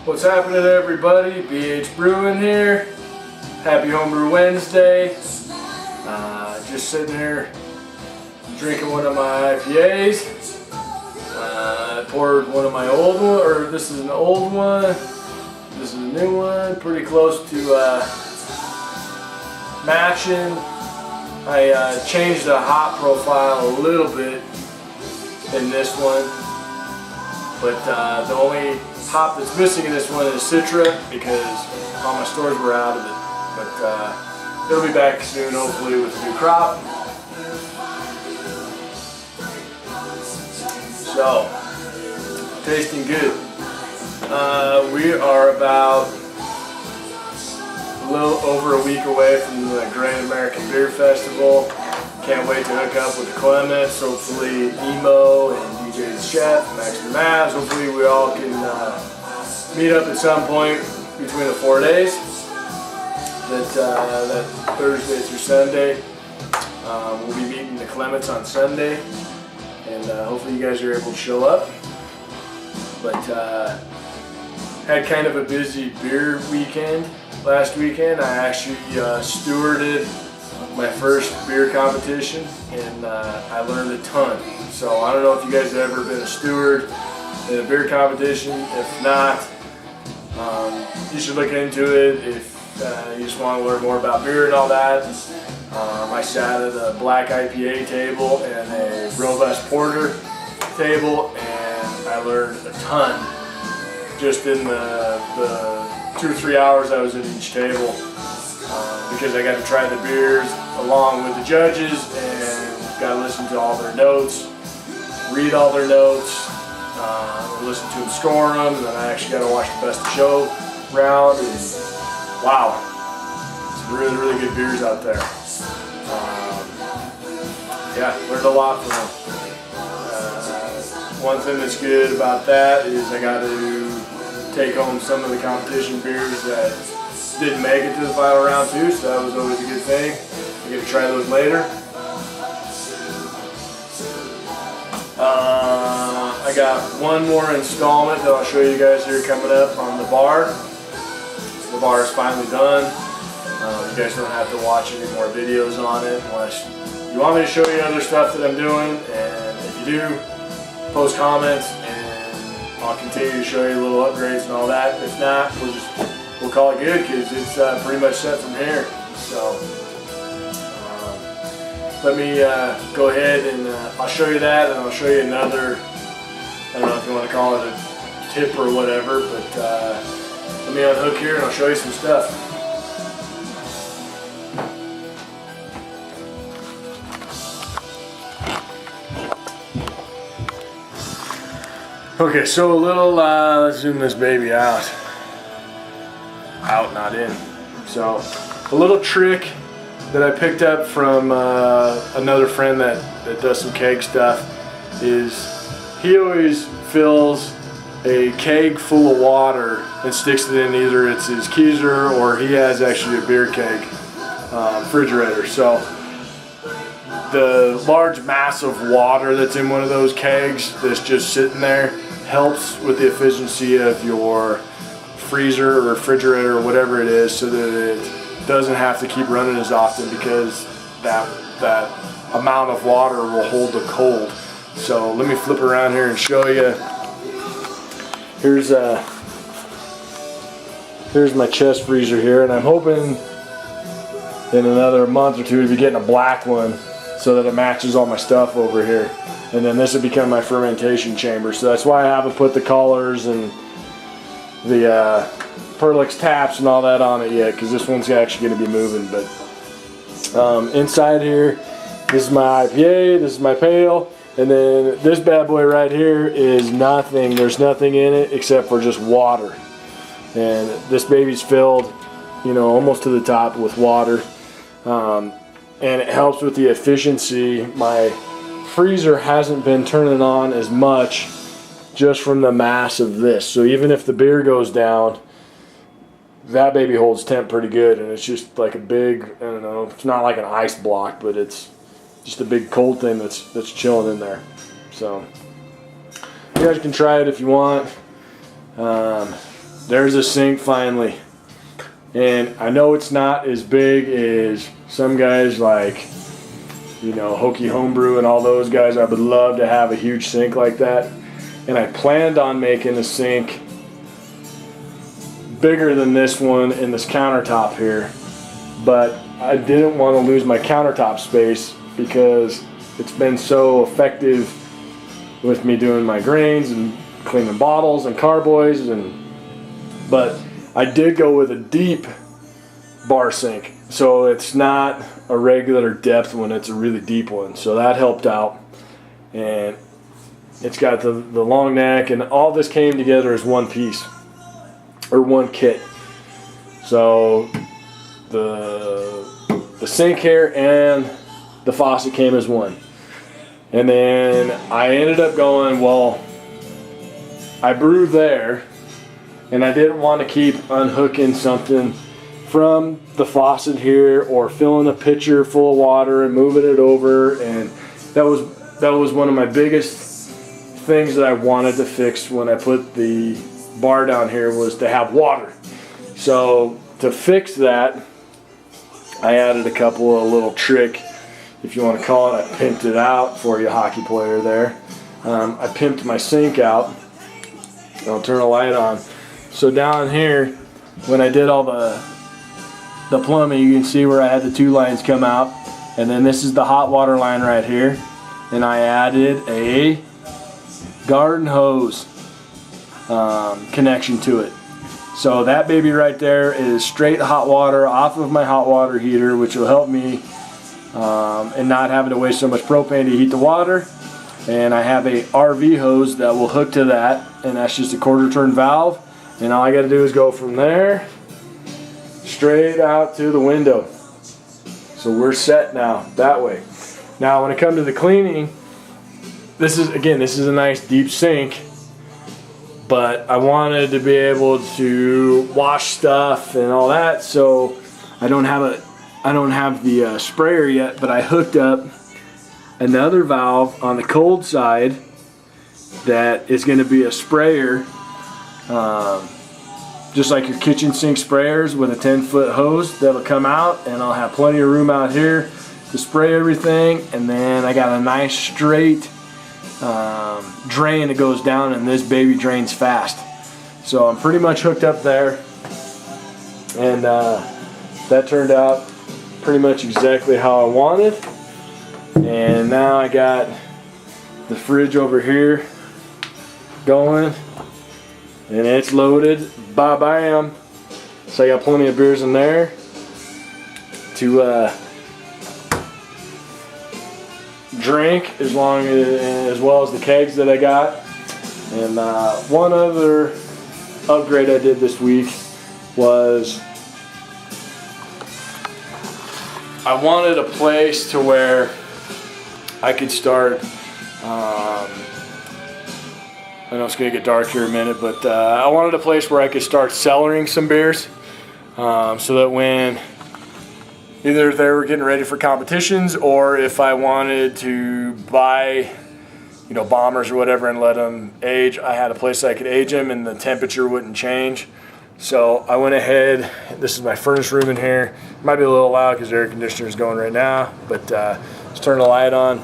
What's happening, everybody? BHbrewing here. Happy Homebrew Wednesday. Just sitting here drinking one of my IPAs. I poured one of my old one, or this is an old one. This is a new one, pretty close to matching. I changed the hop profile a little bit in this one, but the only hop that's missing in this one is Citra because all my stores were out of it. But it'll be back soon, hopefully, with a new crop. So, tasting good. We are about a little over a week away from the Grand American Beer Festival. Can't wait to hook up with the Clements, hopefully Emo and DJ the Chef, Max the Mavs. Hopefully we all can meet up at some point between the 4 days. That Thursday through Sunday. We'll be meeting the Clements on Sunday, and hopefully you guys are able to show up. But had kind of a busy beer weekend last weekend. I actually stewarded my first beer competition, and I learned a ton. So I don't know if you guys have ever been a steward in a beer competition. If not, you should look into it if you just want to learn more about beer and all that. I sat at a black IPA table and a robust porter table, and I learned a ton just in the 2 or 3 hours I was at each table, because I got to try the beers along with the judges and got to listen to all their notes, read all their notes, listen to them score them, and then I actually got to watch the best of show round. And wow, some really, really good beers out there. Yeah, learned a lot from them. One thing that's good about that is I got to take home some of the competition beers that didn't make it to the final round too, so that was always a good thing. I get to try those later. I got one more installment that I'll show you guys here coming up on the bar. The bar is finally done. You guys don't have to watch any more videos on it unless you want me to show you other stuff that I'm doing, and if you do, post comments and I'll continue to show you little upgrades and all that. If not, we'll call it good because it's pretty much set from here. So let me go ahead and I'll show you that, and I'll show you another, I don't know if you want to call it a tip or whatever, but let me unhook here and I'll show you some stuff. Okay, so a little, let's zoom this baby out. Out, not in. So, a little trick that I picked up from another friend that does some keg stuff is he always fills a keg full of water and sticks it in either it's his Keyser or he has actually a beer keg refrigerator. So, the large mass of water that's in one of those kegs that's just sitting there helps with the efficiency of your freezer or refrigerator or whatever it is, so that it doesn't have to keep running as often, because that amount of water will hold the cold. So let me flip around here and show you. Here's my chest freezer here, and I'm hoping in another month or two to be getting a black one so that it matches all my stuff over here. And then this will become my fermentation chamber. So that's why I haven't put the collars and the Perlix taps and all that on it yet, because this one's actually going to be moving. But inside here, this is my IPA, this is my pail, and then this bad boy right here is nothing. There's nothing in it except for just water. And this baby's filled, you know, almost to the top with water. And it helps with the efficiency. My freezer hasn't been turning on as much just from the mass of this. So even if the beer goes down, that baby holds temp pretty good, and it's just like a big, I don't know, it's not like an ice block, but it's just a big cold thing that's chilling in there. So you guys can try it if you want. there's a sink finally. And I know it's not as big as some guys like, you know, Hokey Homebrew and all those guys. I would love to have a huge sink like that. And I planned on making a sink bigger than this one in this countertop here. But I didn't want to lose my countertop space because it's been so effective with me doing my grains and cleaning bottles and carboys. But I did go with a deep bar sink, so it's not a regular depth one, it's a really deep one, so that helped out. And it's got the long neck, and all this came together as one piece, or one kit. So the sink here and the faucet came as one. And then I ended up going, well, I brew there, and I didn't want to keep unhooking something from the faucet here or filling a pitcher full of water and moving it over. And that was one of my biggest things that I wanted to fix when I put the bar down here, was to have water. So to fix that, I added a couple of little trick, if you want to call it. I pimped it out for you, hockey player there. I pimped my sink out. I'll turn a light on. So down here, when I did all the plumbing, you can see where I had the two lines come out. And then this is the hot water line right here. And I added a garden hose connection to it. So that baby right there is straight hot water off of my hot water heater, which will help me in not having to waste so much propane to heat the water. And I have a RV hose that will hook to that, and that's just a quarter turn valve. And all I got to do is go from there straight out to the window. So we're set now that way. Now when it comes to the cleaning, this is a nice deep sink, but I wanted to be able to wash stuff and all that. So I don't have the sprayer yet, but I hooked up another valve on the cold side that is going to be a sprayer, just like your kitchen sink sprayers, with a 10-foot hose that'll come out, and I'll have plenty of room out here to spray everything. And then I got a nice straight drain that goes down, and this baby drains fast. So I'm pretty much hooked up there, and that turned out pretty much exactly how I wanted. And now I got the fridge over here going, and it's loaded. Bam. So I got plenty of beers in there to drink, as well as the kegs that I got. And one other upgrade I did this week was I wanted a place to where I could start, I know it's going to get dark here in a minute, but I wanted a place where I could start cellaring some beers, so that when either they were getting ready for competitions, or if I wanted to buy, you know, bombers or whatever and let them age, I had a place I could age them and the temperature wouldn't change. So I went ahead, this is my furnace room in here. It might be a little loud because the air conditioner is going right now, but let's turn the light on.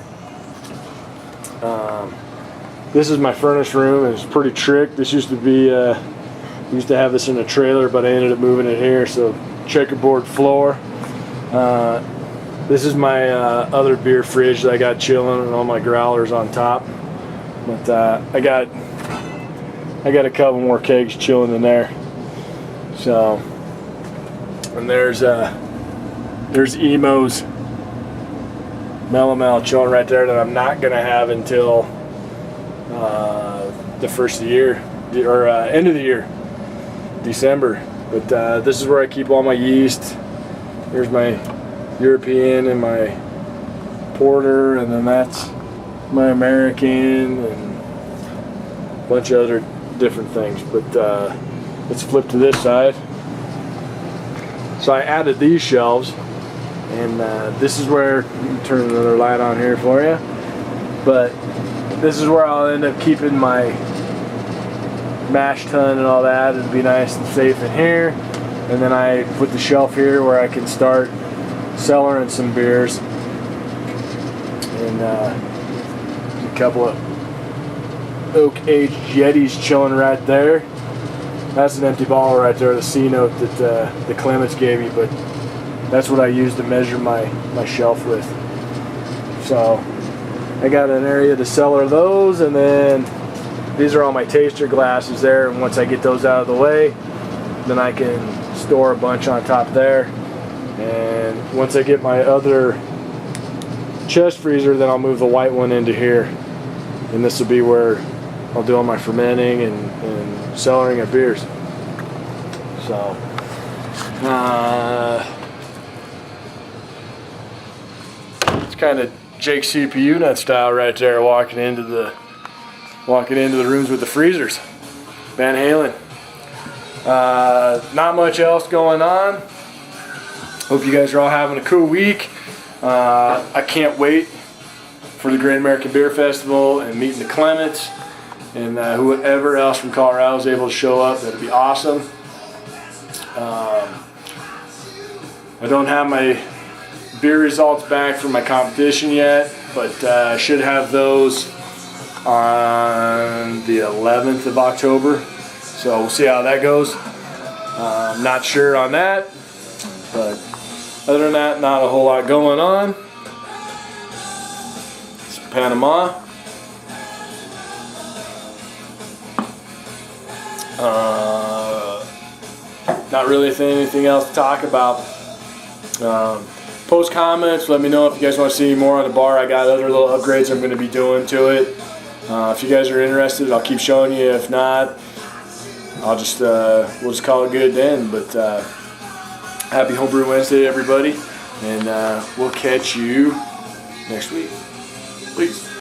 This is my furnace room. It's pretty trick. This used to be, used to have this in a trailer, but I ended up moving it here. So checkerboard floor. This is my other beer fridge that I got chilling, and all my growlers on top. But I got a couple more kegs chilling in there. So, and there's Emo's Mellow chilling right there that I'm not gonna have until the first of the year, or end of the year, December. But this is where I keep all my yeast. Here's my European and my porter, and then that's my American and a bunch of other different things. But let's flip to this side. So I added these shelves, and this is where, turn another light on here for you, but this is where I'll end up keeping my mash tun and all that. It'd be nice and safe in here. And then I put the shelf here where I can start cellaring some beers. And a couple of oak-aged Yetis chilling right there. That's an empty bottle right there, the C note that the Clements gave me, but that's what I use to measure my shelf with. So I got an area to cellar those, and then these are all my taster glasses there, and once I get those out of the way, then I can store a bunch on top there. And once I get my other chest freezer, then I'll move the white one into here, and this will be where I'll do all my fermenting and cellaring of beers. So it's kind of Jake CPU nut style right there, walking into the rooms with the freezers. Van Halen. Not much else going on. Hope you guys are all having a cool week. I can't wait for the Great American Beer Festival and meeting the Clements, and whoever else from Colorado is able to show up. That'd be awesome. I don't have my beer results back from my competition yet, but I should have those on the 11th of October. So we'll see how that goes. I'm not sure on that, but other than that, not a whole lot going on. It's Panama. Not really anything else to talk about. Post comments, let me know if you guys want to see more on the bar. I got other little upgrades I'm going to be doing to it. If you guys are interested, I'll keep showing you. If not, I'll just we'll just call it good then. But happy Homebrew Wednesday, everybody, and we'll catch you next week. Peace.